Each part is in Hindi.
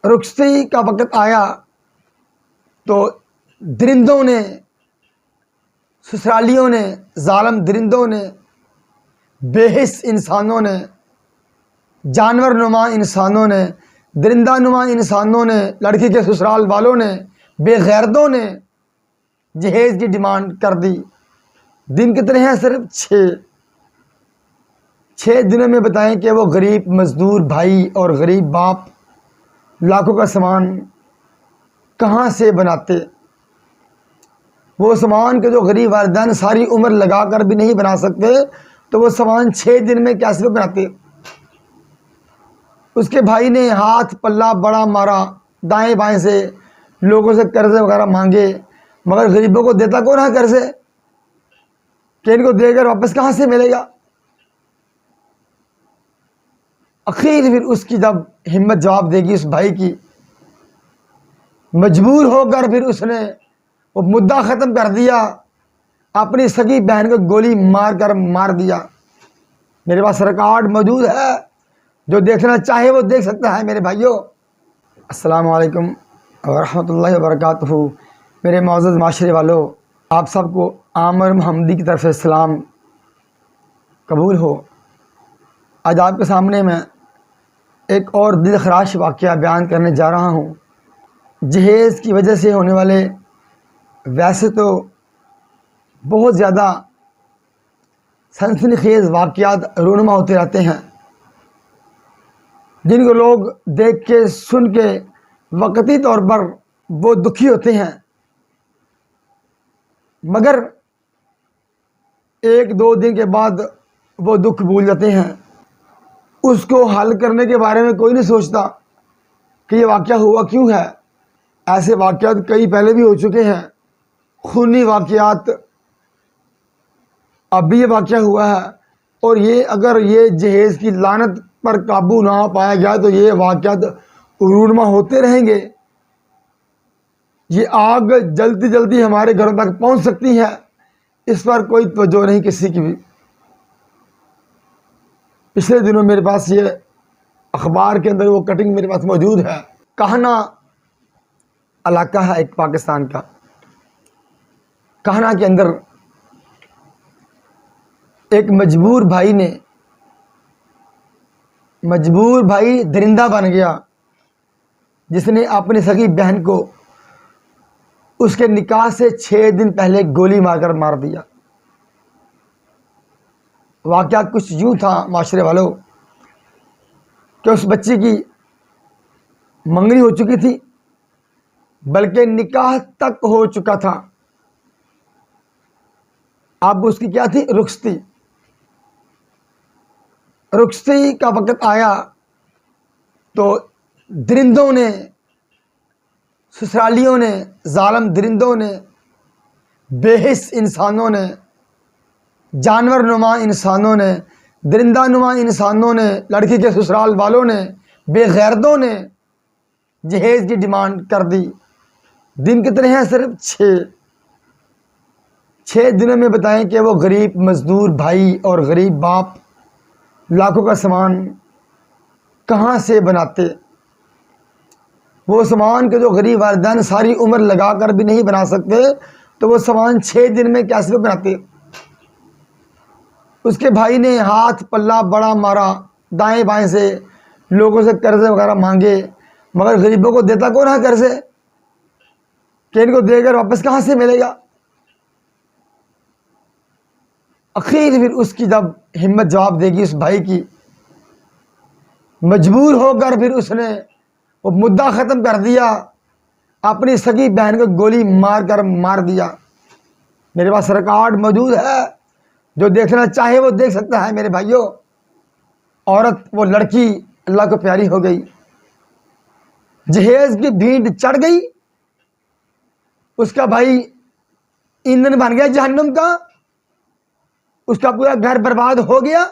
रुखसती का वक़्त आया तो दरिंदों ने, ससुरालियों ने, जालिम दरिंदों ने, बेहिस इंसानों ने, जानवर नुमा इंसानों ने, दरिंदा नुमा इंसानों ने, लड़की के ससुराल वालों ने, बेगैरतों ने जहेज़ की डिमांड कर दी। दिन कितने हैं? सिर्फ 6 दिनों में बताएं कि वो गरीब मजदूर भाई और गरीब बाप लाखों का सामान कहाँ से बनाते। वो सामान के जो गरीब वालिदैन सारी उम्र लगा कर भी नहीं बना सकते, तो वो सामान 6 दिन में कैसे बनाते। उसके भाई ने हाथ पल्ला बड़ा मारा, दाएं बाएं से लोगों से कर्जे वगैरह मांगे, मगर गरीबों को देता कौन है कर्जे, कि इनको देकर वापस कहाँ से मिलेगा। आखिर फिर उसकी जब हिम्मत जवाब देगी उस भाई की, मजबूर होकर फिर उसने वो मुद्दा ख़त्म कर दिया, अपनी सगी बहन को गोली मार कर मार दिया। मेरे पास रिकॉर्ड मौजूद है, जो देखना चाहे वो देख सकता है। मेरे भाइयों, अस्सलाम वालेकुम व रहमतुल्लाहि व बरकातहू। मेरे मौजूद माशरे वालों, आप सबको आमर महमदी की तरफ से सलाम कबूल हो। आज आपके सामने मैं एक और दिल खराश वाक़या बयान करने जा रहा हूँ। जहेज़ की वजह से होने वाले वैसे तो बहुत ज़्यादा सनसनीखेज़ वाक़यात रूनुमा होते रहते हैं, जिनको लोग देख के सुन के वक़्ती तौर पर वो दुखी होते हैं, मगर 1-2 दिन के बाद वो दुख भूल जाते हैं। उसको हल करने के बारे में कोई नहीं सोचता कि ये वाक़या हुआ क्यों है। ऐसे वाक़यात कई पहले भी हो चुके हैं, खूनी वाक़यात, अब भी ये वाक़या हुआ है। और ये अगर ये जहेज़ की लानत पर काबू ना पाया गया तो ये वाक़यात रूनुमा होते रहेंगे। ये आग जल्दी जल्दी हमारे घरों तक पहुंच सकती है, इस पर कोई तवज्जो नहीं किसी की भी। पिछले दिनों मेरे पास ये अखबार के अंदर वो कटिंग मेरे पास मौजूद है। कहना इलाका है एक पाकिस्तान का, कहना के अंदर एक मजबूर भाई दरिंदा बन गया, जिसने अपनी सगी बहन को उसके निकाह से 6 दिन पहले गोली मारकर मार दिया। वाक़यात कुछ यूँ था माशरे वालों कि उस बच्ची की मंगनी हो चुकी थी, बल्कि निकाह तक हो चुका था। अब उसकी क्या थी? रुखसती का वक़्त आया तो दरिंदों ने, ससुरालियों ने, जालिम दरिंदों ने, बेहिस इंसानों ने, जानवर नुमा इंसानों ने, दरिंदा नुमा इंसानों ने, लड़की के ससुराल वालों ने, बेगैरतों ने जहेज़ की डिमांड कर दी। दिन कितने हैं? सिर्फ 6 दिनों में बताएं कि वो गरीब मजदूर भाई और गरीब बाप लाखों का सामान कहाँ से बनाते। वो सामान के जो गरीब वालिदैन सारी उम्र लगा कर भी नहीं बना सकते, तो वो सामान 6 दिन में कैसे बनाते। उसके भाई ने हाथ पल्ला बड़ा मारा, दाएं बाएं से लोगों से कर्जे वगैरह मांगे, मगर गरीबों को देता कौन है कर्जे, कि इनको देकर वापस कहाँ से मिलेगा। आखिर फिर उसकी जब हिम्मत जवाब देगी उस भाई की, मजबूर होकर फिर उसने वो मुद्दा ख़त्म कर दिया, अपनी सगी बहन को गोली मार कर मार दिया। मेरे पास रिकॉर्ड मौजूद है, जो देखना चाहे वो देख सकता है। मेरे भाइयों, औरत, वो लड़की अल्लाह को प्यारी हो गई, जहेज़ की भीड़ चढ़ गई, उसका भाई ईंधन बन गया जहन्नुम का, उसका पूरा घर बर्बाद हो गया,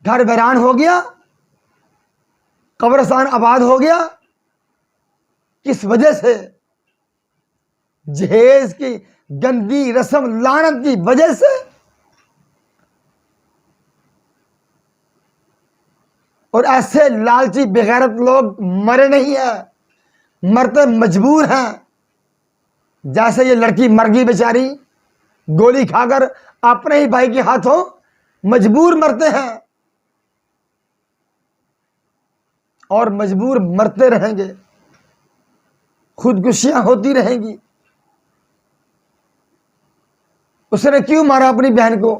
घर वीरान हो गया, कब्रिस्तान आबाद हो गया। किस वजह से? जहेज़ की गंदी रस्म लानत की वजह से। और ऐसे लालची बेगैरत लोग मरे नहीं हैं, मरते मजबूर हैं। जैसे ये लड़की मर गई बेचारी, गोली खाकर अपने ही भाई के हाथों मजबूर मरते हैं और मजबूर मरते रहेंगे, खुदकुशियां होती रहेंगी। उसने क्यों मारा अपनी बहन को?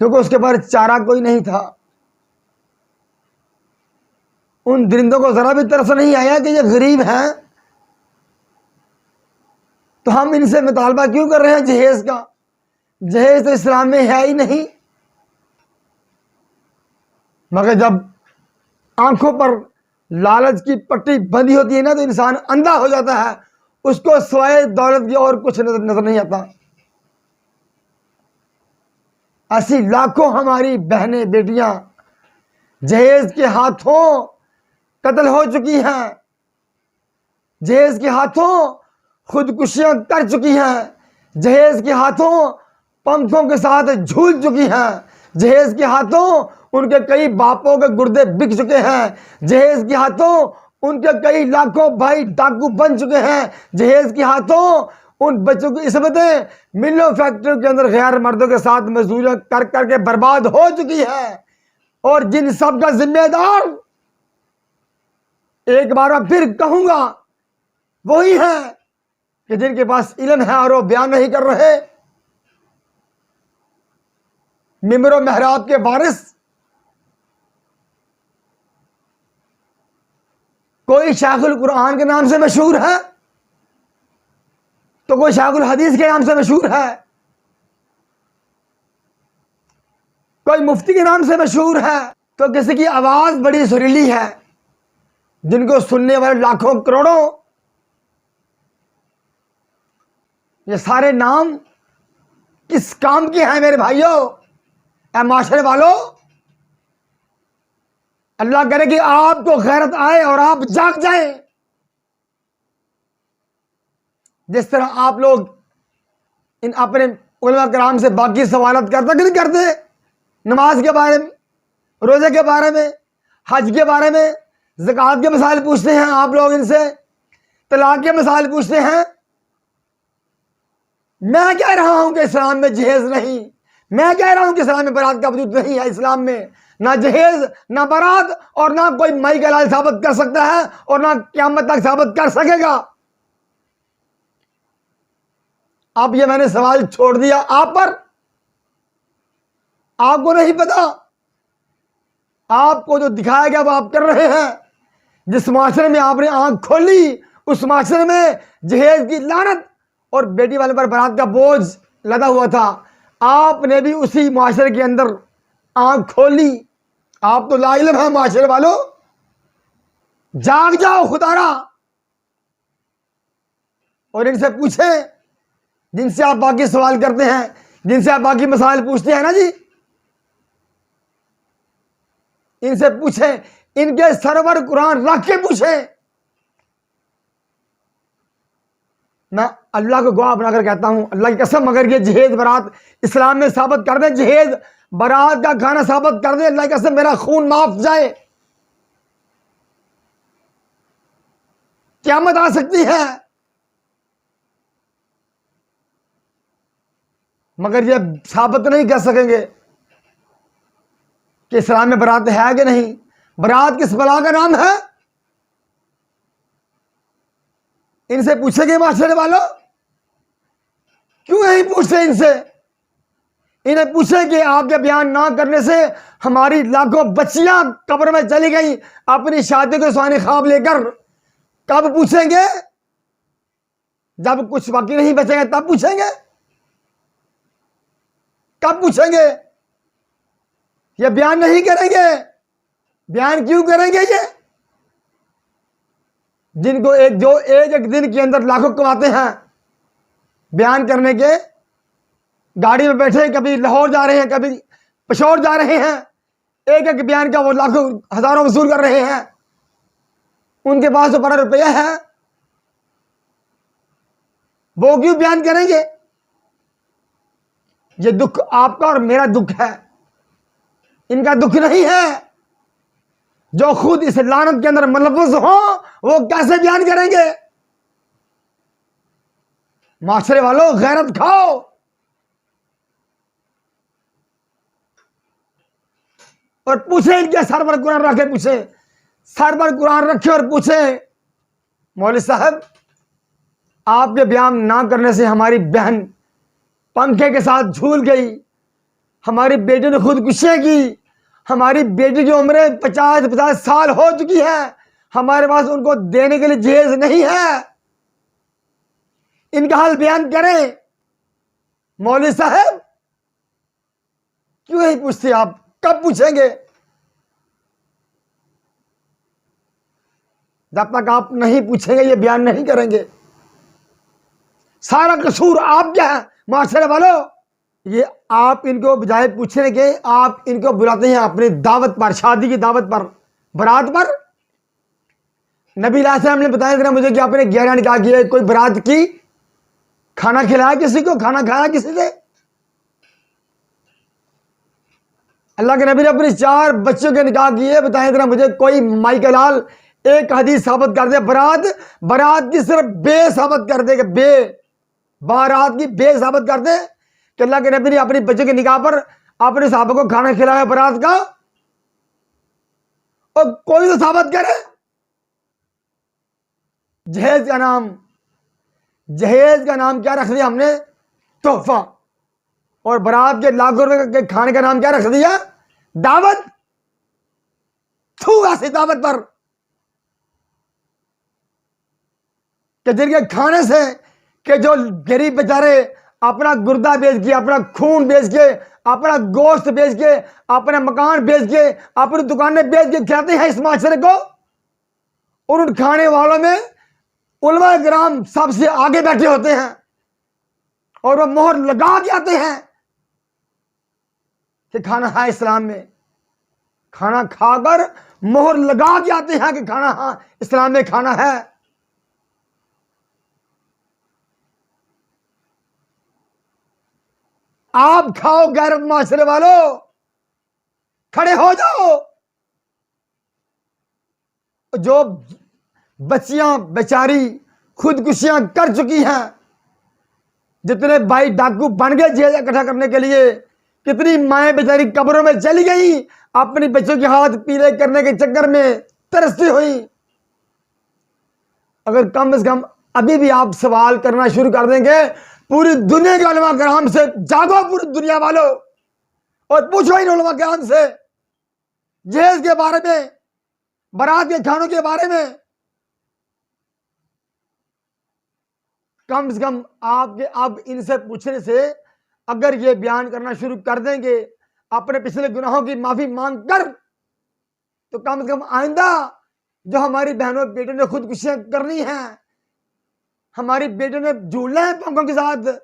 क्योंकि उसके पास चारा कोई नहीं था। उन दरिंदों को जरा भी तरस नहीं आया कि ये गरीब हैं, तो हम इनसे मुतालबा क्यों कर रहे हैं जहेज का? जहेज तो इस्लाम में है ही नहीं। मगर जब आंखों पर लालच की पट्टी बंधी होती है ना, तो इंसान अंधा हो जाता है, उसको सिवाय दौलत की और कुछ नजर नहीं आता। ऐसी लाखों हमारी बहनें बेटियां जहेज के हाथों कत्ल हो चुकी हैं, जहेज के हाथों खुदकुशियां कर चुकी हैं, जहेज के हाथों पंखों के साथ झूल चुकी हैं, जहेज के हाथों उनके कई बापों के गुर्दे बिक चुके हैं, जहेज के हाथों उनके कई लाखों भाई डाकू बन चुके हैं, जहेज के हाथों उन बच्चों की इस्मतें मिलों फैक्ट्रियों के अंदर गैर मर्दों के साथ मजदूरी कर करके बर्बाद हो चुकी है। और जिन सब का जिम्मेदार, एक बार मैं फिर कहूंगा, वही है कि जिनके पास इल्म है और वो बयान नहीं कर रहे। मिंबर और मेहराब के वारिस, कोई शायखुल कुरान के नाम से मशहूर है तो कोई शायखुल हदीस के नाम से मशहूर है, कोई मुफ्ती के नाम से मशहूर है, तो किसी की आवाज बड़ी सुरीली है जिनको सुनने वाले लाखों करोड़ों। ये सारे नाम किस काम के हैं मेरे भाइयों? ऐ माशरे वालों, अल्लाह करे कि आपको गैरत आए और आप जाग जाएं। जिस तरह आप लोग इन अपने उलमा कराम से बाकी सवालत करते कि नहीं करते, नमाज के बारे में, रोजे के बारे में, हज के बारे में, ज़कात के मसाइल पूछते हैं आप लोग इनसे, तलाक के मसाइल पूछते हैं। मैं कह रहा हूं कि इस्लाम में जहेज नहीं, मैं कह रहा हूं कि इस्लाम में बारात का वजूद नहीं है। इस्लाम में ना जहेज, ना बारात, और ना कोई माई का लाल साबित कर सकता है और ना क़यामत तक साबित कर सकेगा। अब ये मैंने सवाल छोड़ दिया आप पर, आपको नहीं पता, आपको जो दिखाया गया वो आप कर रहे हैं। जिस माशरे में आपने आंख खोली, उस माशरे में जहेज की लानत और बेटी वाले पर बारात का बोझ लदा हुआ था। आपने भी उसी माशरे के अंदर आंख खोली। आप तो लाइल्म है माशरे वालों, जाग जाओ खुदारा और इनसे पूछें जिनसे आप बाकी सवाल करते हैं, जिनसे आप बाकी मसाइल पूछते हैं ना जी, इनसे पूछें, इनके सरवर कुरान रख के पूछें। मैं अल्लाह को गवाह बनाकर कहता हूं, अल्लाह की कसम, अगर ये जहेज बारात इस्लाम में साबित कर दे, जहेज बारात का खाना साबित कर दे, अल्लाह की कसम मेरा खून माफ जाए, क़यामत आ सकती है। मगर ये साबित नहीं कर सकेंगे कि इस्लाम में बारात है कि नहीं। बारात किस बला का नाम है? इनसे पूछेंगे माशरे वालों? क्यों नहीं पूछते इनसे? इन्हें पूछे कि आपके बयान ना करने से हमारी लाखों बच्चियां कब्र में चली गई अपनी शादी को सुहाने ख्वाब लेकर। कब पूछेंगे? जब कुछ बाकी नहीं बचेगा तब पूछेंगे। कब पूछेंगे? ये बयान नहीं करेंगे। बयान क्यों करेंगे? ये जिनको एक दिन के अंदर लाखों कमाते हैं बयान करने के, गाड़ी में बैठे कभी लाहौर जा रहे हैं, कभी पेशोर जा रहे हैं, एक एक बयान का वो लाखों हजारों वसूल कर रहे हैं। उनके पास तो बड़ा रुपया है, वो क्यों बयान करेंगे? ये दुख आपका और मेरा दुख है, इनका दुख नहीं है। जो खुद इस लानत के अंदर मुलव्वस हो, वो कैसे बयान करेंगे? माशरे वालों, गैरत खाओ। और पूछे इनके सर पर कुरान रखे, पूछे सर पर कुरान रखे और पूछे, मौलवी साहब आपके बयान ना करने से हमारी बहन पंखे के साथ झूल गई, हमारी बेटी ने खुदकुशी की, हमारी बेटी की उम्र 50-50 साल हो चुकी है, हमारे पास उनको देने के लिए जहेज नहीं है, इनका हाल बयान करें। मौलवी साहब क्यों नहीं पूछते आप? कब पूछेंगे? जब तक आप नहीं पूछेंगे ये बयान नहीं करेंगे। सारा कसूर आप क्या है माशरे वालों? ये आप इनको बजाय पूछने के आप इनको बुलाते हैं अपनी दावत पर, शादी की दावत पर, बारात पर। नबी अलैहिस्सलाम ने बताया जरा मुझे कि आपने 11 निकाह किए, कोई बारात की, खाना खिलाया किसी को, खाना खाया किसी से? अल्लाह के नबी ने अपने 4 बच्चों के निकाह किए, बताएं जरा मुझे कोई माई का लाल एक हदीस साबित कर दे। बारात की सिर्फ बे साबित कर दे, बारात की बे साबित कर दे कि अल्लाह के नबी ने अपनी बच्चे के निकाह पर अपने साहबों को खाना खिलाया बारात का। और कोई तो साबित करे। जहेज का नाम क्या रख दिया हमने? तोहफा। और बारात के लाखों रुपए के खाने का नाम क्या रख दिया? दावत। थू ऐसी दावत पर कि जिनके खाने से कि जो गरीब बेचारे अपना गुर्दा बेच के, अपना खून बेच के, अपना गोश्त बेच के, अपने मकान बेच के, अपनी दुकानें बेच के खाते हैं इस माशरे को। और उन खाने वालों में उलमा किराम सबसे आगे बैठे होते हैं और वो मोहर लगा के आते हैं कि खाना है इस्लाम में। खाना खाकर मोहर लगा के आते हैं कि खाना हाँ इस्लाम में खाना है। आप खाओ गैरत माशरे वालों, खड़े हो जाओ। जो बच्चियां बेचारी खुदकुशियां कर चुकी हैं, जितने भाई डाकू बन गए जेल इकट्ठा करने के लिए, कितनी माएं बेचारी कब्रों में चली गई अपनी बच्चों के हाथ पीले करने के चक्कर में तरसती हुई। अगर कम से कम अभी भी आप सवाल करना शुरू कर देंगे, पूरी दुनिया के उलमा किराम से जागो, पूरी दुनिया वालों, और पूछो इन उलमा किराम से जहेज के बारे में, बारात के खानों के बारे में। कम से कम आपके अब इनसे पूछने से अगर ये बयान करना शुरू कर देंगे अपने पिछले गुनाहों की माफी मांग कर, तो कम से कम आइंदा जो हमारी बहनों बेटों ने खुदकुशियां करनी है, हमारी बेटों ने झूलना है पंखों के साथ,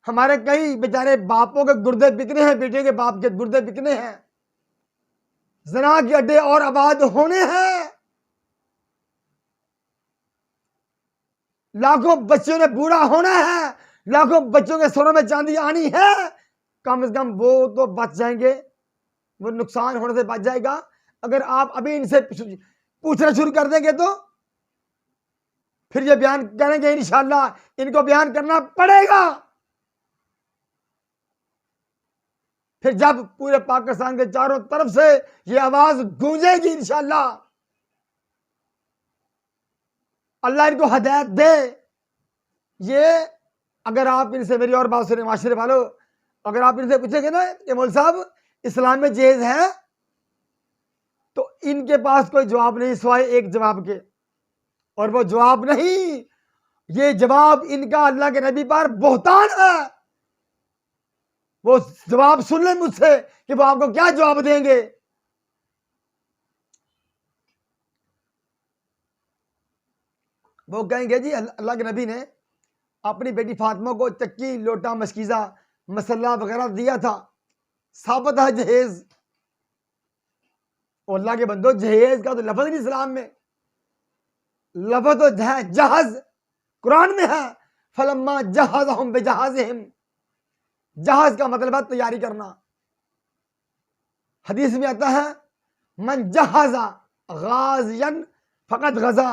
हमारे कई बेचारे बापों के गुर्दे बिकने हैं, बेटे के बाप के गुर्दे बिकने हैं, ज़िना के अड्डे और आबाद होने हैं, लाखों बच्चों ने बूढ़ा होना है, लाखों बच्चों के सरों में चांदी आनी है। कम से कम वो तो बच जाएंगे, वो नुकसान होने से बच जाएगा। अगर आप अभी इनसे पूछना शुरू कर देंगे तो फिर ये बयान करेंगे इंशाअल्लाह, इनको बयान करना पड़ेगा। फिर जब पूरे पाकिस्तान के चारों तरफ से ये आवाज गूंजेगी इंशाअल्लाह, अल्लाह इनको हदायत दे। ये अगर आप इनसे मेरी और बात सुने माशरे वालों, अगर आप इनसे पूछेंगे ना कि मौलवी साहब इस्लाम में जहेज है, तो इनके पास कोई जवाब नहीं सिवाय एक जवाब के, और वो जवाब नहीं, ये जवाब इनका अल्लाह के नबी पर बोहतान है। वो जवाब सुन ले मुझसे कि वो आपको क्या जवाब देंगे। वो कहेंगे जी अल्लाह के नबी ने अपनी बेटी फातिमा को चक्की, लोटा, मशकीज़ा, मसल्ला वगैरह दिया था, साबित है जहेज। और अल्लाह के बंदो, जहेज का तो लफ्ज़ नहीं इस्लाम में, लफ्ज़ तो जहाज कुरान में है। फलम्मा जहाज़हुम बिजहाज़िहिम, जहाज का मतलब है तैयारी करना। हदीस में आता है मन जहाजा गाजियन फ़कत गज़ा,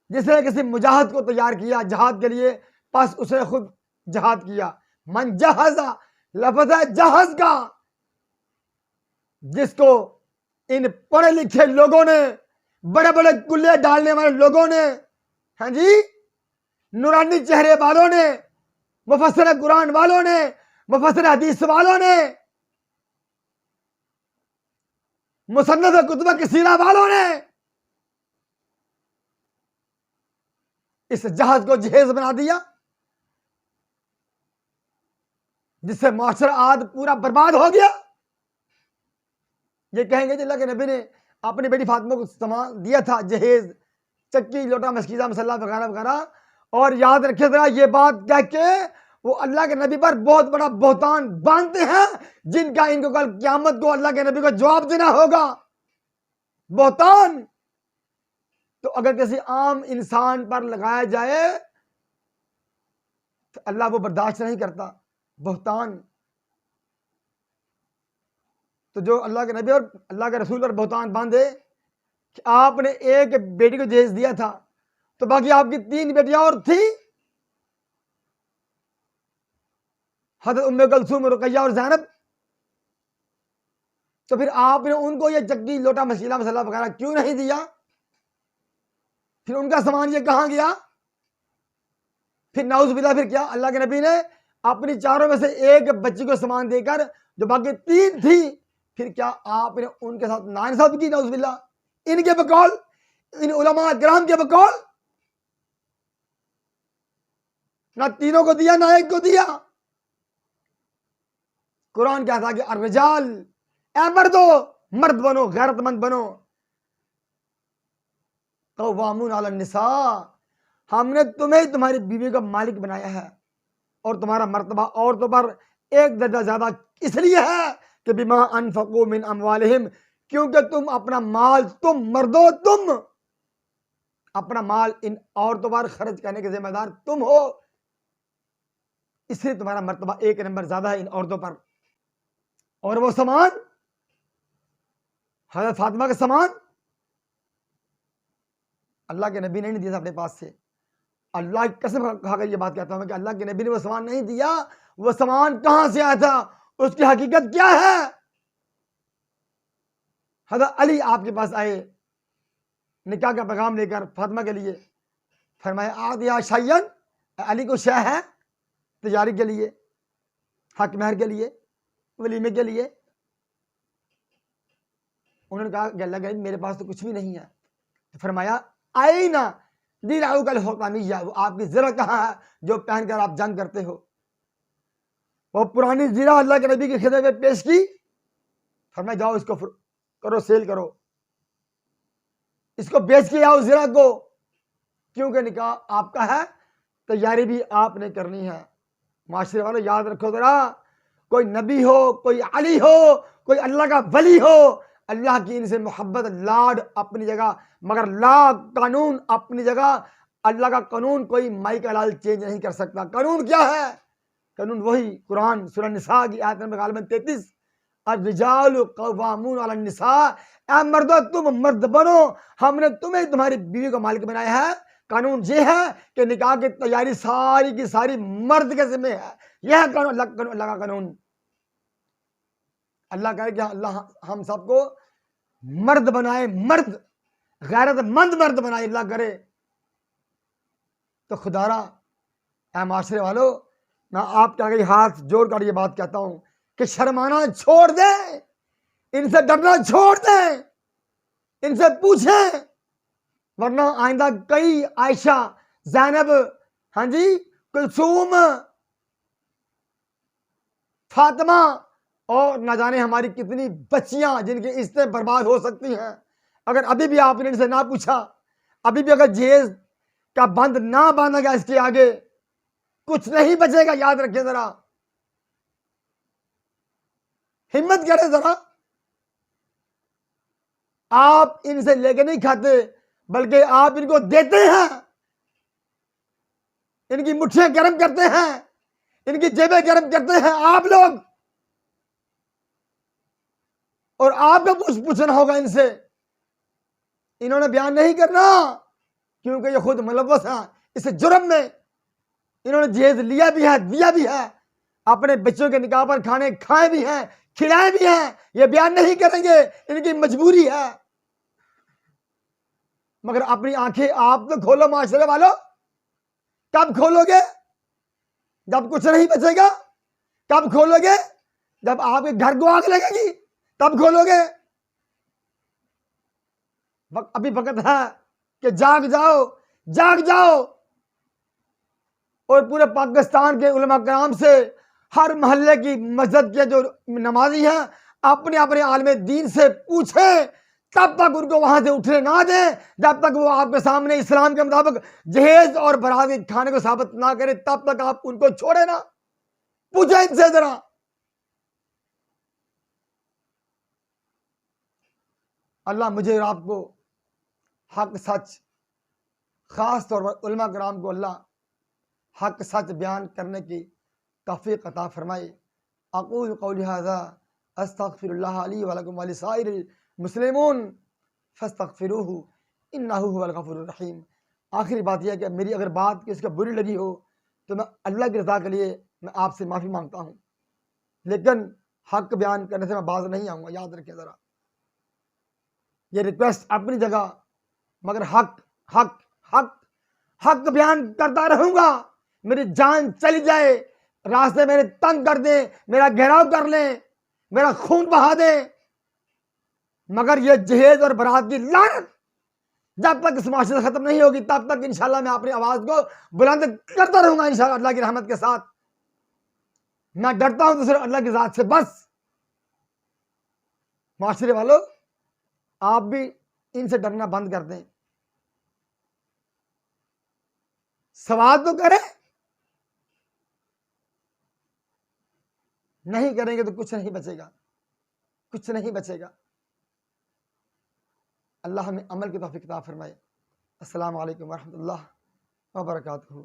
जिसने किसी मुजाहिद को तैयार किया जहाद के लिए, बस उसने खुद जहाद किया। मन जहाजा लफ्ज़ है जहाज का, जिसको इन पढ़े लिखे लोगों ने, बड़े बड़े कुल्ले डालने वाले लोगों ने, हाँ जी, नूरानी चेहरे वालों ने, मुफस्सिर कुरान वालों ने, मुफस्सिर हदीस वालों ने, मुसन्नफ कुतुब की सीरा वालों ने इस जहाज को जहेज बना दिया, जिससे माशरा आद पूरा बर्बाद हो गया। ये कहेंगे कि अल्लाह के नबी ने अपनी बेटी फातिमा को सामान दिया था, जहेज, चक्की, लोटा, मस्कीजा, मसल्ला वगैरह वगैरह। और याद रखिए जरा, ये बात कह के वो अल्लाह के नबी पर बहुत बड़ा बहतान बांधते हैं, जिनका इनको कल क़यामत को अल्लाह के नबी को जवाब देना होगा। बहतान तो अगर किसी आम इंसान पर लगाया जाए तो अल्लाह वो बर्दाश्त नहीं करता। बहतान तो जो अल्लाह के नबी और अल्लाह के रसूल पर बहतान बांधे कि आपने एक बेटी को जहेज दिया था तो बाकी आपकी 3 बेटियां और थी, हज़रत उम्मे कुलसूम, रुकैया और ज़ैनब, तो फिर आपने उनको ये चक्की, लोटा, मशीला, मसला वगैरह क्यों नहीं दिया? फिर उनका सामान ये कहाँ गया? फिर नाउज़ुबिल्लाह, फिर क्या अल्लाह के नबी ने अपनी 4 में से एक बच्ची को सामान देकर जो बाकी 3 थी, फिर क्या आपने उनके साथ नाइंसाफ़ी की? नाउज़ुबिल्लाह, इनके बकौल, इन उलमा किराम के बकौल, ना 3 को दिया ना 1 को दिया। कुरान क्या था कि अर्रिजाल, ए मर्दो, मर्द बनो, गैरतमंद बनो, क़व्वामून अलन निसा, हमने तुम्हें तुम्हारी बीवी का मालिक बनाया है और तुम्हारा मर्तबा औरतों पर एक दर्जा ज्यादा इसलिए है कि बिमा अनफक़ू मिन अमवालिहिम, क्योंकि तुम अपना माल, तुम मर्दो, तुम अपना माल इन औरतों पर खर्च करने के जिम्मेदार तुम हो, इसलिए तुम्हारा मर्तबा 1 नंबर ज्यादा है इन औरतों पर। और वो सामान, हज़रत फातिमा का सामान, अल्लाह के नबी ने नहीं दिया था अपने पास से। अल्लाह की कसम खाकर ये बात कहता हूं कि अल्लाह के नबी ने वो सामान नहीं दिया। वो सामान कहां से आया था, उसकी हकीकत क्या है? हज़रत अली आपके पास आए निकाह का पैगाम लेकर फातिमा के लिए, फरमाया आ दिया शयन, अली को शय है तैयारी के लिए, हक महर के लिए, वलीमे के लिए। उन्होंने कहा कि अल्लाह के मेरे पास तो कुछ भी नहीं है। तो फरमाया आई ना दिलाऊ कल होतामिया, वो आपकी ज़रा कहाँ है जो पहनकर आप जंग करते हो? वो पुरानी ज़रा अल्लाह के नबी की खिदमत में पेश की। फरमाया जाओ इसको करो, सेल करो, इसको बेच के आओ ज़रा को, क्योंकि निकाह आपका है, तैयारी भी आपने करनी है। माशरे वालों याद रखो जरा, कोई नबी हो, कोई अली हो, कोई अल्लाह का वली हो, अल्लाह की इनसे मोहब्बत, लाड अपनी जगह, मगर ला कानून अपनी जगह। अल्लाह का कानून कोई माई का लाल चेंज नहीं कर सकता। कानून क्या है? कानून वही कुरान सूरह निसा की आयत नंबर गालिबन 33, अर्रिजालु क़व्वामून अलन निसा, ए मर्दो तुम मर्द बनो, हमने तुम्हें तुम्हारी बीवी का मालिक बनाया है। कानून ये है कि निकाह की तैयारी सारी की सारी मर्द के जिम्मे है। यह कानून अल्लाह का कानून। अल्लाह कहे कि अल्लाह हम सबको मर्द बनाए, मर्द, गैरतमंद मर्द बनाए, अल्लाह करे। तो खुदारा ऐ माशरे वालों, मैं आपके आगे हाथ जोड़कर ये बात कहता हूं कि शर्माना छोड़ दें, इनसे डरना छोड़ दें, इनसे पूछें, वरना आइंदा कई आयशा, ज़ैनब, हाँ जी, कुलसूम, फातिमा और न जाने हमारी कितनी बच्चियां जिनकी इज्जतें बर्बाद हो सकती हैं। अगर अभी भी आपने इनसे ना पूछा, अभी भी अगर जहेज का बंद ना बांधा गया, इसके आगे कुछ नहीं बचेगा। याद रखिए जरा, हिम्मत करें जरा। आप इनसे लेके नहीं खाते, बल्कि आप इनको देते हैं, इनकी मुट्ठियां गर्म करते हैं, इनकी जेबें गर्म करते हैं आप लोग। और आपको पूछना होगा इनसे। इन्होंने बयान नहीं करना क्योंकि ये खुद मुलव्वस हैं इस जुर्म में। इन्होंने जहेज लिया भी है, दिया भी है, अपने बच्चों के निकाह पर खाने खाए भी हैं, खिलाए भी हैं। ये बयान नहीं करेंगे, इनकी मजबूरी है। मगर अपनी आंखें आप तो खोलो माशरे वालों। कब खोलोगे? जब कुछ नहीं बचेगा। कब खोलोगे? जब आपके घर को आग लगेगी, तब खोलोगे। अभी वक्त है कि जाग जाओ, जाग जाओ। और पूरे पाकिस्तान के उलमा कराम से, हर मोहल्ले की मस्जिद के जो नमाजी हैं, अपने अपने आलिम दीन से पूछे, तब तक उनको वहां से उठने ना दें जब तक वो आपके सामने इस्लाम के मुताबिक जहेज और बारात के खाने को साबित ना करे। तब तक आप उनको छोड़े ना। पूछे इनसे जरा। अल्लाह मुझे और आपको हक सच, खास तौर पर उलमा कराम को अल्लाह हक सच बयान करने की तौफीक अता फरमाए। अक़ूलु क़ौली हाज़ा अस्तग़फ़िरुल्लाह ली व लकुम व लिसाइरिल मुस्लिमीन फस्तग़फ़िरूहु इन्नहु हुवल गफ़ूरुर रहीम। आखिरी बात यह है कि मेरी अगर बात किसी को बुरी लगी हो तो मैं अल्लाह की रज़ा के लिए मैं आपसे माफ़ी मांगता हूँ, लेकिन हक बयान करने से मैं बाज नहीं आऊँगा। याद रखें ज़रा, ये रिक्वेस्ट अपनी जगह, मगर हक हक हक हक बयान करता रहूँगा। मेरी जान चली जाए, रास्ते मेरे तंग कर दे, मेरा घेराव कर ले, मेरा खून बहा दे, मगर ये जहेज और बारात की लानत जब तक इस माशरे से खत्म नहीं होगी तब तक इंशाल्लाह मैं अपनी आवाज को बुलंद करता रहूंगा इंशाल्लाह अल्लाह की रहमत के साथ। मैं डरता हूं तो सिर्फ अल्लाह की जात से बस। माशरे वालों, आप भी इनसे डरना बंद कर दें। सवाल तो करें, नहीं करेंगे तो कुछ नहीं बचेगा, कुछ नहीं बचेगा। अल्लाह हमें अमल की तौफीक अता फरमाए। अस्सलाम वालेकुम व रहमतुल्लाह व बरकातहू।